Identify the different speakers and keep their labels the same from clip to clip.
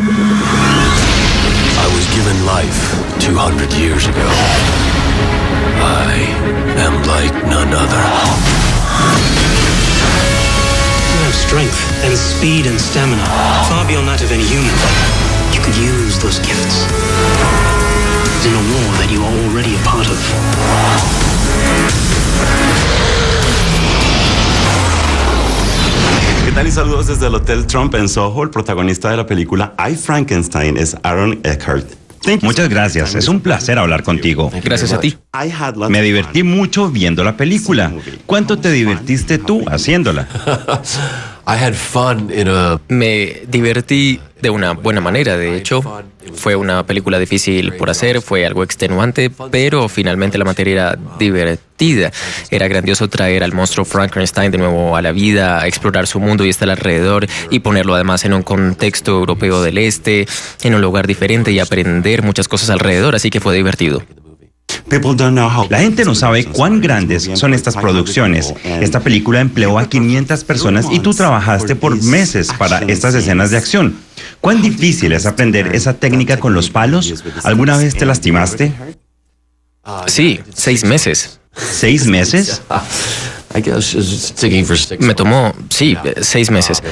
Speaker 1: I was given life 200 years ago. I am like none other.
Speaker 2: You have strength and speed and stamina, far beyond that of any human. You could use those gifts in a war that you are already a part of.
Speaker 3: ¿Qué tal y saludos desde el Hotel Trump en Soho? El protagonista de la película I, Frankenstein es Aaron Eckhart.
Speaker 4: Muchas gracias, es un placer hablar contigo.
Speaker 5: Gracias a ti.
Speaker 4: Me divertí mucho viendo la película. ¿Cuánto te divertiste tú haciéndola?
Speaker 5: Me divertí de una buena manera, de hecho. Fue una película difícil por hacer, fue algo extenuante, pero finalmente la materia era divertida. Era grandioso traer al monstruo Frankenstein de nuevo a la vida, explorar su mundo y estar alrededor y ponerlo además en un contexto europeo del este, en un lugar diferente y aprender muchas cosas alrededor, así que fue divertido.
Speaker 4: La gente no sabe cuán grandes son estas producciones. Esta película empleó a 500 personas y tú trabajaste por meses para estas escenas de acción. ¿Cuán difícil es aprender esa técnica con los palos? ¿Alguna vez te lastimaste?
Speaker 5: Sí, 6 meses.
Speaker 4: ¿6 meses?
Speaker 5: Me tomó, 6 meses.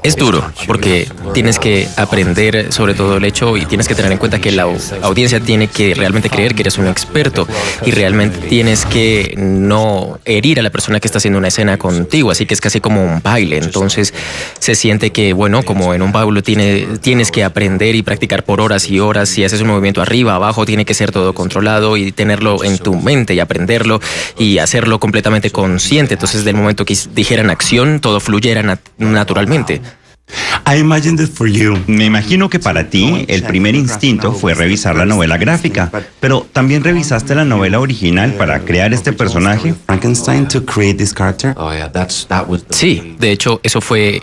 Speaker 5: Es duro, porque tienes que aprender sobre todo el hecho y tienes que tener en cuenta que la audiencia tiene que realmente creer que eres un experto y realmente tienes que no herir a la persona que está haciendo una escena contigo, así que es casi como un baile. Entonces se siente que, bueno, como en un baile tienes que aprender y practicar por horas y horas. Si haces un movimiento arriba, abajo, tiene que ser todo controlado y tenerlo en tu mente y aprenderlo y hacerlo completamente consciente. Entonces, del momento que dijeran acción, todo fluyera naturalmente.
Speaker 4: Me imagino que para ti el primer instinto fue revisar la novela gráfica, pero ¿también revisaste la novela original para crear este personaje?
Speaker 5: Sí, de hecho, eso fue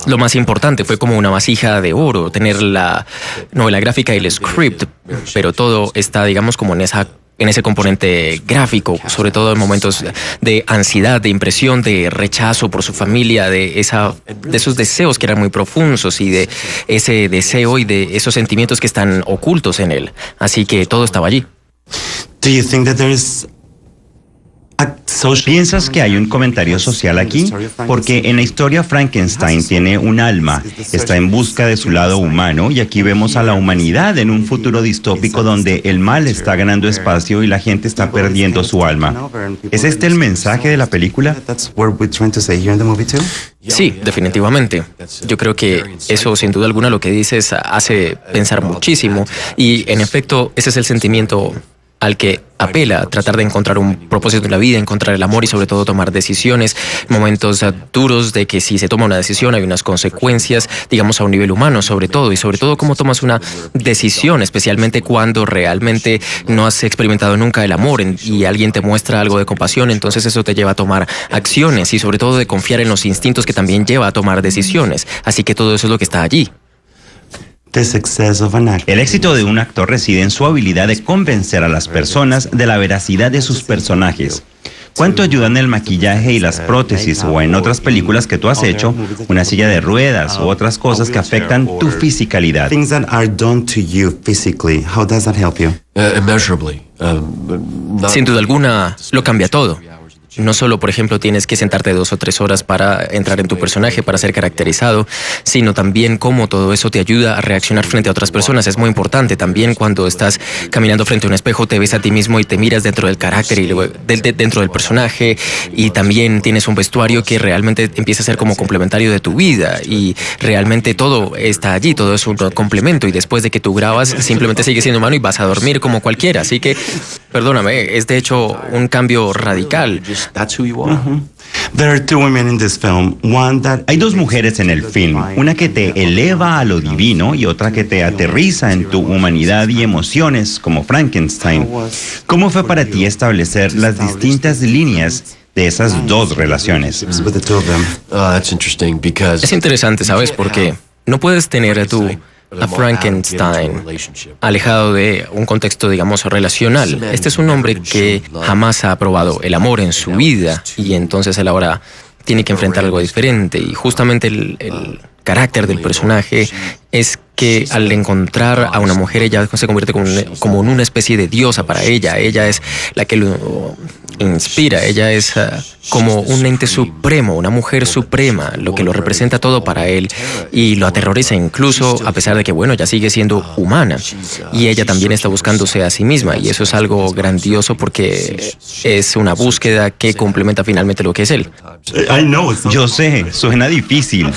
Speaker 5: lo más importante. Fue como una vasija de oro, tener la novela gráfica y el script, pero todo está, digamos, como en ese componente gráfico, sobre todo en momentos de ansiedad, de impresión, de rechazo por su familia, de esos deseos que eran muy profundos y de ese deseo y de esos sentimientos que están ocultos en él. Así que todo estaba allí.
Speaker 4: ¿Piensas que hay un comentario social aquí? Porque en la historia Frankenstein tiene un alma, está en busca de su lado humano y aquí vemos a la humanidad en un futuro distópico donde el mal está ganando espacio y la gente está perdiendo su alma. ¿Es este el mensaje de la película?
Speaker 5: Sí, definitivamente. Yo creo que eso, sin duda alguna, lo que dices hace pensar muchísimo y, en efecto, ese es el sentimiento al que apela, tratar de encontrar un propósito en la vida, encontrar el amor y sobre todo tomar decisiones, momentos duros de que si se toma una decisión hay unas consecuencias, digamos a un nivel humano sobre todo, y sobre todo cómo tomas una decisión, especialmente cuando realmente no has experimentado nunca el amor y alguien te muestra algo de compasión, entonces eso te lleva a tomar acciones y sobre todo de confiar en los instintos que también lleva a tomar decisiones, así que todo eso es lo que está allí.
Speaker 4: El éxito de un actor reside en su habilidad de convencer a las personas de la veracidad de sus personajes. ¿Cuánto ayudan el maquillaje y las prótesis o en otras películas que tú has hecho, una silla de ruedas u otras cosas que afectan tu fisicalidad?
Speaker 5: Sin duda alguna, lo cambia todo. No solo, por ejemplo, tienes que sentarte 2 o 3 horas para entrar en tu personaje, para ser caracterizado, sino también cómo todo eso te ayuda a reaccionar frente a otras personas. Es muy importante también cuando estás caminando frente a un espejo, te ves a ti mismo y te miras dentro del carácter y luego dentro del personaje, y también tienes un vestuario que realmente empieza a ser como complementario de tu vida y realmente todo está allí, todo es un complemento, y después de que tú grabas simplemente sigues siendo humano y vas a dormir como cualquiera. Así que, perdóname, es de hecho un cambio radical.
Speaker 4: Hay 2 mujeres en el film, una que te eleva a lo divino y otra que te aterriza en tu humanidad y emociones, como Frankenstein. ¿Cómo fue para ti establecer las distintas líneas de esas 2 relaciones?
Speaker 5: Es interesante, ¿sabes? Porque no puedes tener a Frankenstein alejado de un contexto, digamos, relacional. Este es un hombre que jamás ha probado el amor en su vida y entonces él ahora tiene que enfrentar algo diferente, y justamente carácter del personaje es que al encontrar a una mujer, ella se convierte como en una especie de diosa para ella. Ella es la que lo inspira, ella es como un ente supremo, una mujer suprema, lo que lo representa todo para él y lo aterroriza incluso a pesar de que, bueno, ella sigue siendo humana y ella también está buscándose a sí misma, y eso es algo grandioso porque es una búsqueda que complementa finalmente lo que es él.
Speaker 4: Yo sé, suena difícil.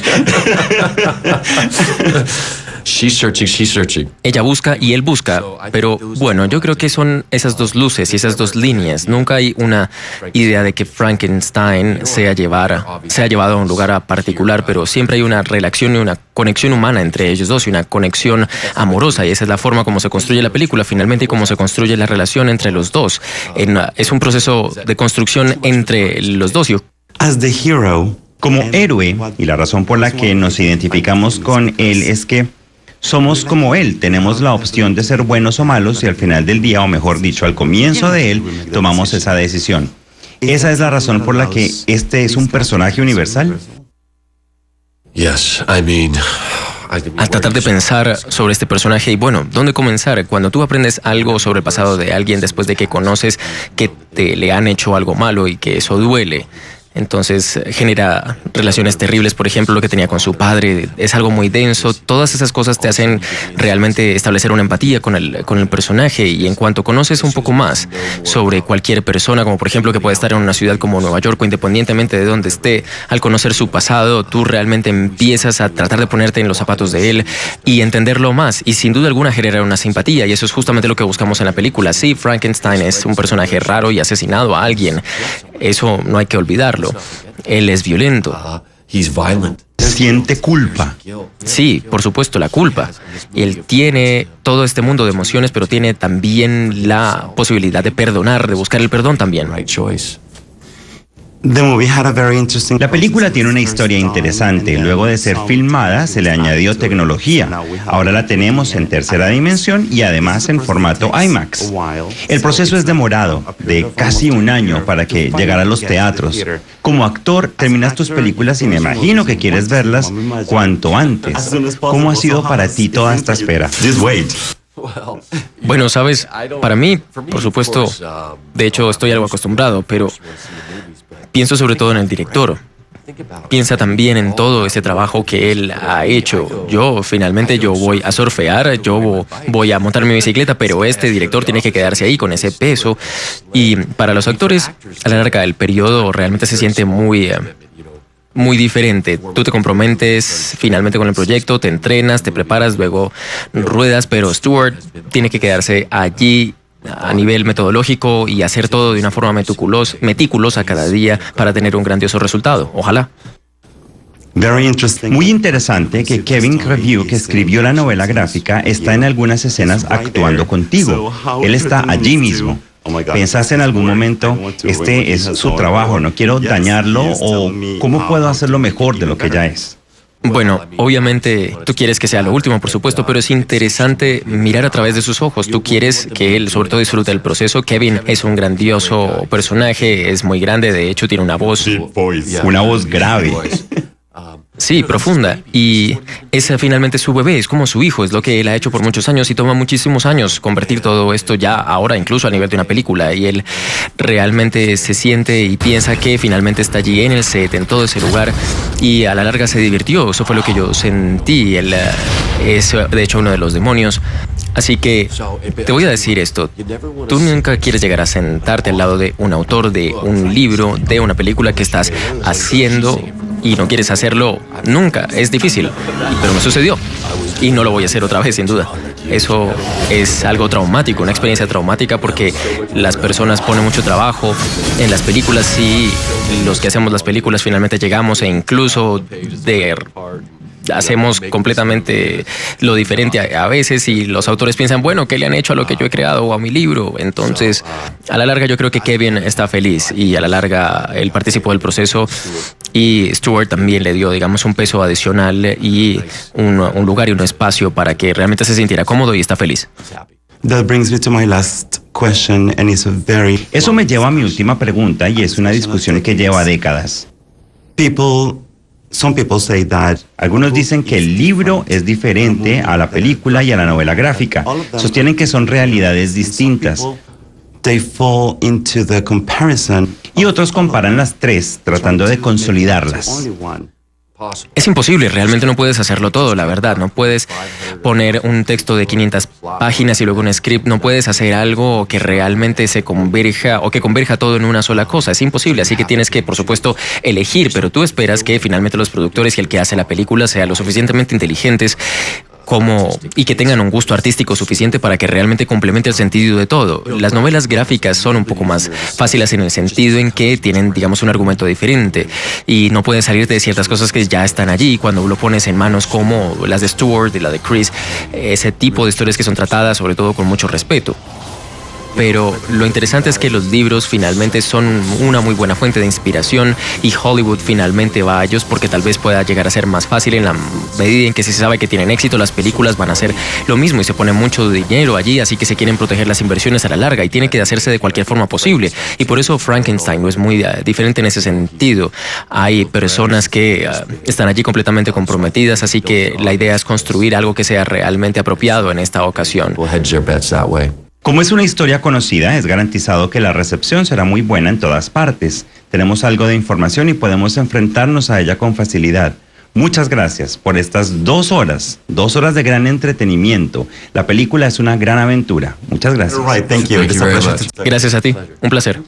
Speaker 1: She's searching.
Speaker 5: Ella busca y él busca, pero bueno, yo creo que son esas dos luces y esas dos líneas. Nunca hay una idea de que Frankenstein sea llevado a un lugar particular, pero siempre hay una relación y una conexión humana entre ellos dos y una conexión amorosa, y esa es la forma como se construye la película finalmente y cómo se construye la relación entre los dos. Es un proceso de construcción entre los dos.
Speaker 3: As the hero,
Speaker 4: Como héroe, y la razón por la que nos identificamos con él es que somos como él, tenemos la opción de ser buenos o malos y al final del día, o mejor dicho, al comienzo de él, tomamos esa decisión. ¿Esa es la razón por la que este es un personaje universal?
Speaker 1: Yes,
Speaker 5: Al tratar de pensar sobre este personaje, y bueno, ¿dónde comenzar? Cuando tú aprendes algo sobre el pasado de alguien después de que conoces que le han hecho algo malo y que eso duele, entonces genera relaciones terribles. Por ejemplo, lo que tenía con su padre es algo muy denso. Todas esas cosas te hacen realmente establecer una empatía con el personaje, y en cuanto conoces un poco más sobre cualquier persona, como por ejemplo que puede estar en una ciudad como Nueva York o independientemente de donde esté, al conocer su pasado, tú realmente empiezas a tratar de ponerte en los zapatos de él y entenderlo más, y sin duda alguna generar una simpatía, y eso es justamente lo que buscamos en la película. Sí, Frankenstein es un personaje raro y ha asesinado a alguien, eso no hay que olvidarlo. Él es violento.
Speaker 1: he's violent.
Speaker 4: Siente culpa.
Speaker 5: Sí, por supuesto, la culpa. Él tiene todo este mundo de emociones, pero tiene también la posibilidad de perdonar, de buscar el perdón también.
Speaker 1: Right choice.
Speaker 4: La película tiene una historia interesante. Luego de ser filmada, se le añadió tecnología. Ahora la tenemos en tercera dimensión y además en formato IMAX. El proceso es demorado, de casi un año para que llegara a los teatros. Como actor, terminas tus películas y me imagino que quieres verlas cuanto antes. ¿Cómo ha sido para ti toda esta espera?
Speaker 5: Bueno, sabes, para mí, por supuesto, de hecho estoy algo acostumbrado, pero pienso sobre todo en el director. Piensa también en todo ese trabajo que él ha hecho. Yo voy a surfear, yo voy a montar mi bicicleta, pero este director tiene que quedarse ahí con ese peso. Y para los actores, a la larga, el periodo realmente se siente muy diferente. Tú te comprometes finalmente con el proyecto, te entrenas, te preparas, luego ruedas, pero Stuart tiene que quedarse allí a nivel metodológico y hacer todo de una forma meticulosa cada día para tener un grandioso resultado. Ojalá.
Speaker 4: Muy interesante que Kevin Review, que escribió la novela gráfica, está en algunas escenas actuando contigo. Él está allí mismo. ¿Pensaste en algún momento, este es su trabajo, no quiero dañarlo, o cómo puedo hacerlo mejor de lo que ya es?
Speaker 5: Bueno, obviamente tú quieres que sea lo último, por supuesto, pero es interesante mirar a través de sus ojos. Tú quieres que él, sobre todo, disfrute del proceso. Kevin es un grandioso personaje, es muy grande, de hecho tiene una voz
Speaker 4: grave.
Speaker 5: Sí, profunda. Y ese finalmente es su bebé, es como su hijo, es lo que él ha hecho por muchos años y toma muchísimos años convertir todo esto ya ahora incluso a nivel de una película. Y él realmente se siente y piensa que finalmente está allí en el set, en todo ese lugar, y a la larga se divirtió. Eso fue lo que yo sentí. Él es de hecho uno de los demonios. Así que te voy a decir esto. Tú nunca quieres llegar a sentarte al lado de un autor de un libro, de una película que estás haciendo, y no quieres hacerlo nunca. Es difícil, pero me sucedió y no lo voy a hacer otra vez, sin duda. Eso es algo traumático, una experiencia traumática, porque las personas ponen mucho trabajo en las películas y los que hacemos las películas finalmente llegamos e incluso hacemos completamente lo diferente a veces, y los autores piensan, bueno, ¿qué le han hecho a lo que yo he creado o a mi libro? Entonces, a la larga yo creo que Kevin está feliz y a la larga él participó del proceso, y Stuart también le dio, digamos, un peso adicional y un lugar y un espacio para que realmente se sintiera cómodo y está feliz.
Speaker 4: Eso me lleva a mi última pregunta, y es una discusión que lleva décadas.
Speaker 3: Some people say that
Speaker 4: Algunos dicen que el libro es diferente a la película y a la novela gráfica. Sostienen que son realidades distintas.
Speaker 3: they fall into the comparison.
Speaker 4: Y otros comparan las tres, tratando de consolidarlas.
Speaker 5: Es imposible, realmente no puedes hacerlo todo, la verdad. No puedes poner un texto de 500 páginas y luego un script. No puedes hacer algo que realmente se converja o que converja todo en una sola cosa. Es imposible, así que tienes que, por supuesto, elegir, pero tú esperas que finalmente los productores y el que hace la película sean lo suficientemente inteligentes y que tengan un gusto artístico suficiente para que realmente complemente el sentido de todo. Las novelas gráficas son un poco más fáciles en el sentido en que tienen, digamos, un argumento diferente y no pueden salirte de ciertas cosas que ya están allí. Cuando lo pones en manos como las de Stewart y la de Chris, ese tipo de historias que son tratadas sobre todo con mucho respeto. Pero lo interesante es que los libros finalmente son una muy buena fuente de inspiración y Hollywood finalmente va a ellos porque tal vez pueda llegar a ser más fácil en la medida en que se sabe que tienen éxito. Las películas van a hacer lo mismo y se pone mucho dinero allí, así que se quieren proteger las inversiones a la larga y tiene que hacerse de cualquier forma posible. Y por eso Frankenstein no es muy diferente en ese sentido. Hay personas que están allí completamente comprometidas, así que la idea es construir algo que sea realmente apropiado en esta ocasión.
Speaker 4: Como es una historia conocida, es garantizado que la recepción será muy buena en todas partes. Tenemos algo de información y podemos enfrentarnos a ella con facilidad. Muchas gracias por estas 2 horas de gran entretenimiento. La película es una gran aventura. Muchas gracias.
Speaker 3: Right, thank you.
Speaker 5: Gracias a ti, un placer.